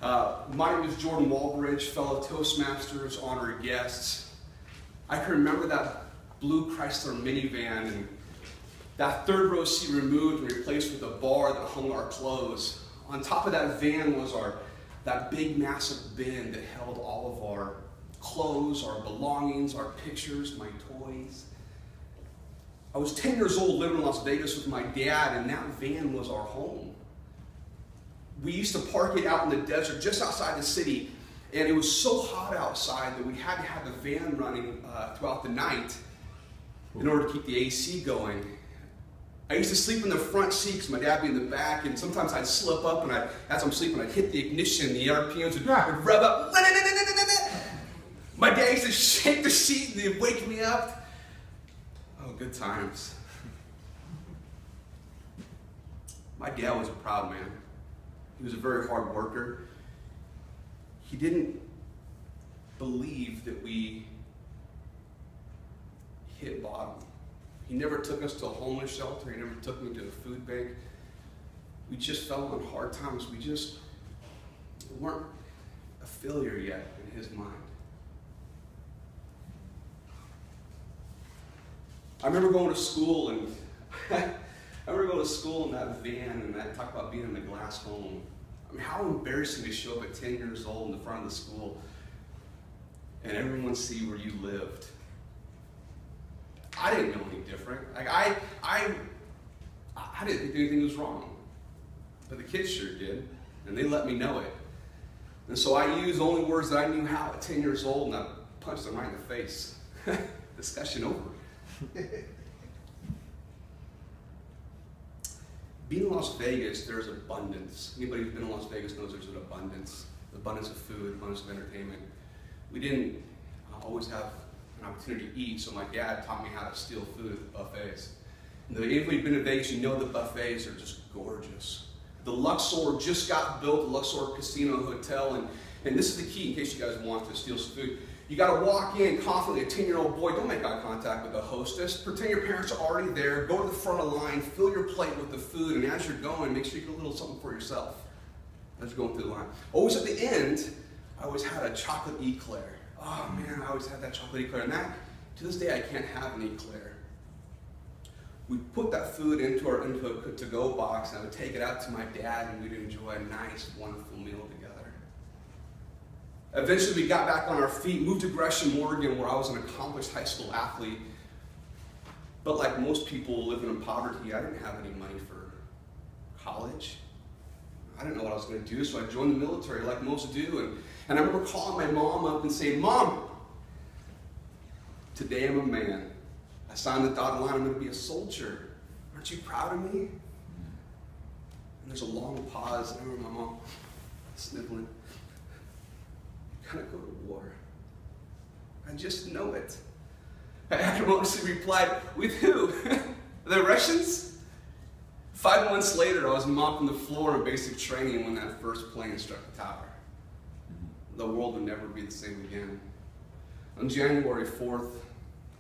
My name is Jordan Walbridge, fellow Toastmasters, honored guests. I can remember that blue Chrysler minivan and that third row seat removed and replaced with a bar that hung our clothes. On top of that van was that big massive bin that held all of our clothes, our belongings, our pictures, my toys. I was 10 years old living in Las Vegas with my dad, and that van was our home. We used to park it out in the desert just outside the city, and it was so hot outside that we had to have the van running throughout the night in order to keep the AC going. I used to sleep in the front seat because my dad would be in the back, and sometimes I'd slip up, and as I'm sleeping, I'd hit the ignition, and the RPMs would rev up. My dad used to shake the seat, and they'd wake me up. Oh, good times. My dad was a proud man. He was a very hard worker. He didn't believe that we hit bottom. He never took us to a homeless shelter. He never took me to a food bank. We just fell on hard times. We just weren't a failure yet in his mind. I remember going to school, and I remember going to school in that van, and I talk about being in a glass home. I mean, how embarrassing to show up at 10 years old in the front of the school and everyone see where you lived. I didn't know any different. Like I didn't think anything was wrong, but the kids sure did, and they let me know it. And so I used only words that I knew how at 10 years old, and I punched them right in the face. Discussion over. Being in Las Vegas, there's abundance. Anybody who's been in Las Vegas knows there's an abundance of food, abundance of entertainment. We didn't always have an opportunity to eat, so my dad taught me how to steal food at the buffets. And if you've been to Vegas, you know the buffets are just gorgeous. The Luxor just got built, the Luxor Casino Hotel, and this is the key in case you guys want to steal some food. You got to walk in confidently, a 10-year-old boy, don't make eye contact with the hostess. Pretend your parents are already there. Go to the front of the line, fill your plate with the food, and as you're going, make sure you get a little something for yourself as you're going through the line. Always at the end, I always had a chocolate eclair. Oh man, I always had that chocolate eclair. And that, to this day, I can't have an eclair. We put that food into a to-go box, and I would take it out to my dad, and we'd enjoy a nice, wonderful meal together. Eventually, we got back on our feet, moved to Gresham, Oregon, where I was an accomplished high school athlete. But like most people living in poverty, I didn't have any money for college. I didn't know what I was going to do, so I joined the military like most do. And I remember calling my mom up and saying, "Mom, today I'm a man. I signed the dotted line, I'm going to be a soldier. Aren't you proud of me?" And there's a long pause, and I remember my mom sniffling. "Gonna go to war. I just know it." I acrimoniously replied, "With who? The Russians?" 5 months later, I was mopping the floor in basic training when that first plane struck the tower. The world would never be the same again. On January 4th,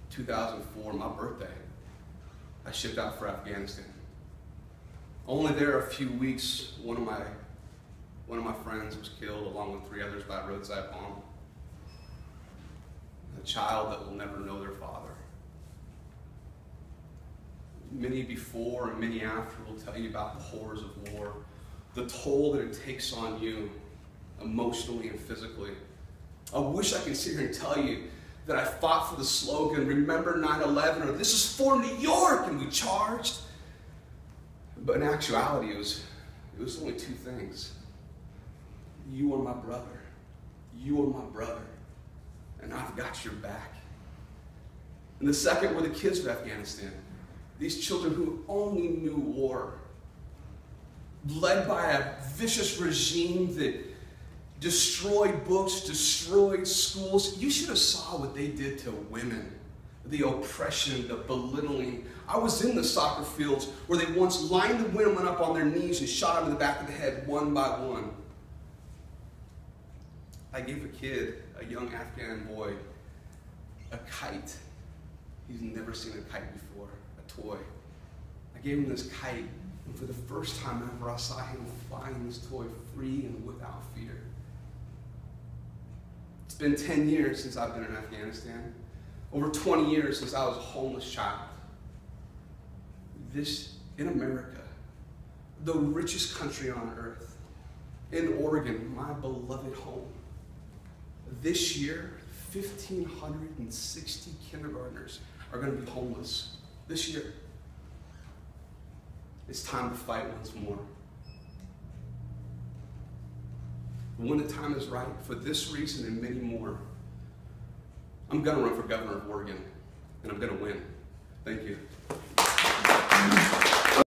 2004, my birthday, I shipped out for Afghanistan. Only there a few weeks, one of my friends was killed along with 3 others by a roadside bomb. A child that will never know their father. Many before and many after will tell you about the horrors of war, the toll that it takes on you emotionally and physically. I wish I could sit here and tell you that I fought for the slogan, "Remember 9/11," or "This is for New York," and we charged. But in actuality, it was only 2 things. You are my brother. You are my brother. And I've got your back. And the second were the kids of Afghanistan. These children who only knew war. Led by a vicious regime that destroyed books, destroyed schools. You should have saw what they did to women. The oppression, the belittling. I was in the soccer fields where they once lined the women up on their knees and shot them in the back of the head one by one. I gave a kid, a young Afghan boy, a kite. He's never seen a kite before, a toy. I gave him this kite, And for the first time ever, I saw him flying his toy free and without fear. It's been 10 years since I've been in Afghanistan. Over 20 years since I was a homeless child. This, in America, the richest country on earth, in Oregon, my beloved home, this year, 1,560 kindergartners are going to be homeless. This year. It's time to fight once more. When the time is right, for this reason and many more, I'm going to run for governor of Oregon, and I'm going to win. Thank you.